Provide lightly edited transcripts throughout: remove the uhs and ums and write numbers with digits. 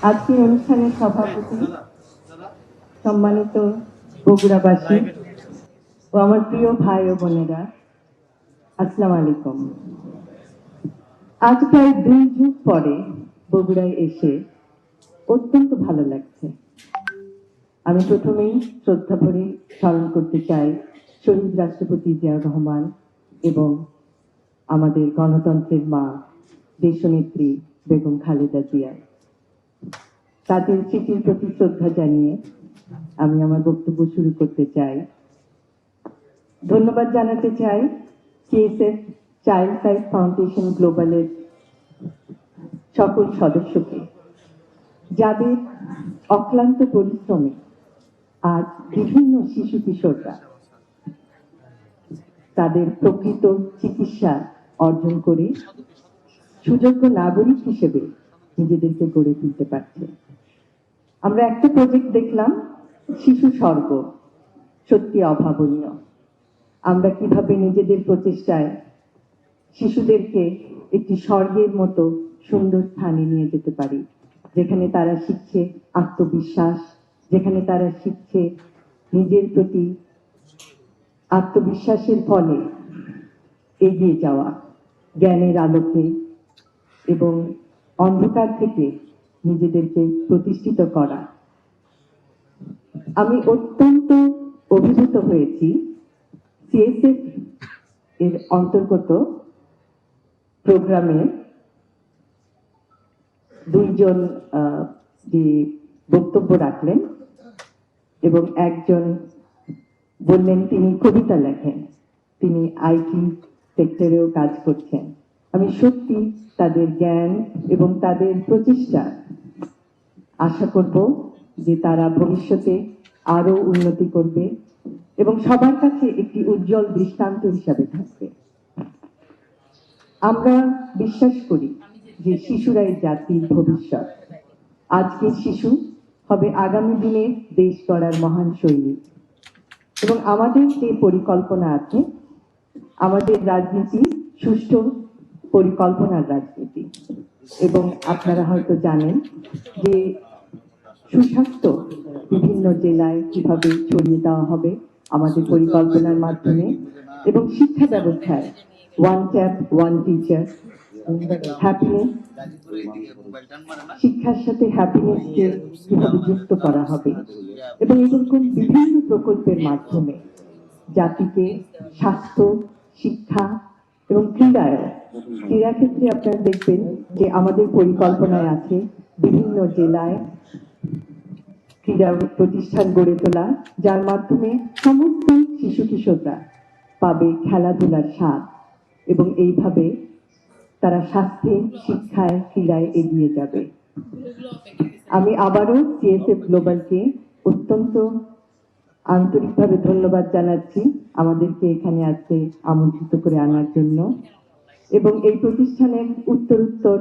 আজকের অনুষ্ঠানের সভাপতি সম্মানিত বগুড়াবাসী ও আমার প্রিয় ভাই ও বোনেরা, আসসালামু আলাইকুম। আজ প্রায় 2 যুগ পরে বগুড়ায় এসে অত্যন্ত ভালো লাগছে। আমি প্রথমেই শ্রদ্ধা ভরে স্মরণ করতে চাই শহীদ রাষ্ট্রপতি জিয়াউর রহমান এবং আমাদের গণতন্ত্রের মা দেশনেত্রী বেগম খালেদা জিয়া। তাদের স্মৃতির প্রতি শ্রদ্ধা জানিয়ে আমি আমার বক্তব্য শুরু করতে চাই। ধন্যবাদ জানাতে চাই সিএসএফ চাইল্ড লাইফ ফাউন্ডেশন গ্লোবালের সকল সদস্যকে, যাদের অক্লান্ত পরিশ্রমে আজ বিভিন্ন শিশু কিশোররা তাদের প্রকৃত চিকিৎসা অর্জন করে সুযোগ্য নাগরিক হিসেবে নিজেদেরকে গড়ে তুলতে পারছে। আমরা একটা প্রজেক্ট দেখলাম, শিশু স্বর্গ, সত্যি অভাবনীয়। আমরা কিভাবে নিজেদের প্রচেষ্টায় শিশুদেরকে একটি স্বর্গের মতো সুন্দর স্থানে নিয়ে যেতে পারি, যেখানে তারা শিখছে আত্মবিশ্বাস, যেখানে তারা শিখছে নিজের প্রতি আত্মবিশ্বাসের ফলে এগিয়ে যাওয়া, জ্ঞানের আলোকে এবং অন্ধকার থেকে নিজেদেরকে প্রতিষ্ঠিত করা। আমি অত্যন্ত অভিভূত হয়েছি সিএসএফ এর অন্তর্গত প্রোগ্রামে দুইজন যে বক্তব্য রাখলেন এবং একজন বললেন তিনি কবিতা লেখেন, তিনি আইটি সেক্টরেও কাজ করছেন। আমি সত্যি তাদের জ্ঞান এবং তাদের প্রচেষ্টা আশা করব যে তারা ভবিষ্যতে আরো উন্নতি করবে এবং সবার কাছে একটি উজ্জ্বল দৃষ্টান্ত হিসাবে থাকবে। আমরা বিশ্বাস করি যে শিশুরাই জাতির ভবিষ্যৎ। আজকের শিশু হবে আগামী দিনে দেশ গড়ার মহান সৈনিক। এবং আমাদের যে পরিকল্পনা আছে, আমাদের রাজনীতি সুষ্ঠু পরিকল্পনার রাজনীতি। এবং আপনারা হয়তো জানেন যে সুস্বাস্থ্য বিভিন্ন জেলায় কিভাবে ছড়িয়ে দেওয়া হবে আমাদের পরিকল্পনার মাধ্যমে, এবং শিক্ষা ব্যবস্থায় one tap one teacher, happiness, শিক্ষার সাথে হ্যাপিনেসকে কিভাবে যুক্ত করা হবে, এবং এরকম বিভিন্ন প্রকল্পের মাধ্যমে জাতিকে স্বাস্থ্য, শিক্ষা এবং ক্রীড়া ক্ষেত্রে আপনারা দেখবেন যে আমাদের পরিকল্পনায় আছে বিভিন্ন জেলায় ক্রীড়া প্রতিষ্ঠান গড়ে তোলা, যার মাধ্যমে সমস্ত শিশু কিশোররা পাবে খেলাধুলার স্বাদ এবং এইভাবে তারা স্বাস্থ্যে, শিক্ষায়, ক্রীড়ায় এগিয়ে যাবে। আমি আবারও সিএসএফ গ্লোবালকে অত্যন্ত আন্তরিকভাবে ধন্যবাদ জানাচ্ছি আমাদেরকে এখানে আজকে আমন্ত্রিত করে আনার জন্য, এবং এই প্রতিষ্ঠানের উত্তরোত্তর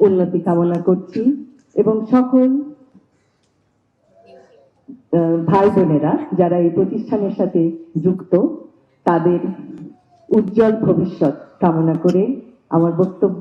উন্নতি কামনা করছি এবং সকল ভাই বোনেরা যারা এই প্রতিষ্ঠানের সাথে যুক্ত তাদের উজ্জ্বল ভবিষ্যৎ কামনা করে আমার বক্তব্য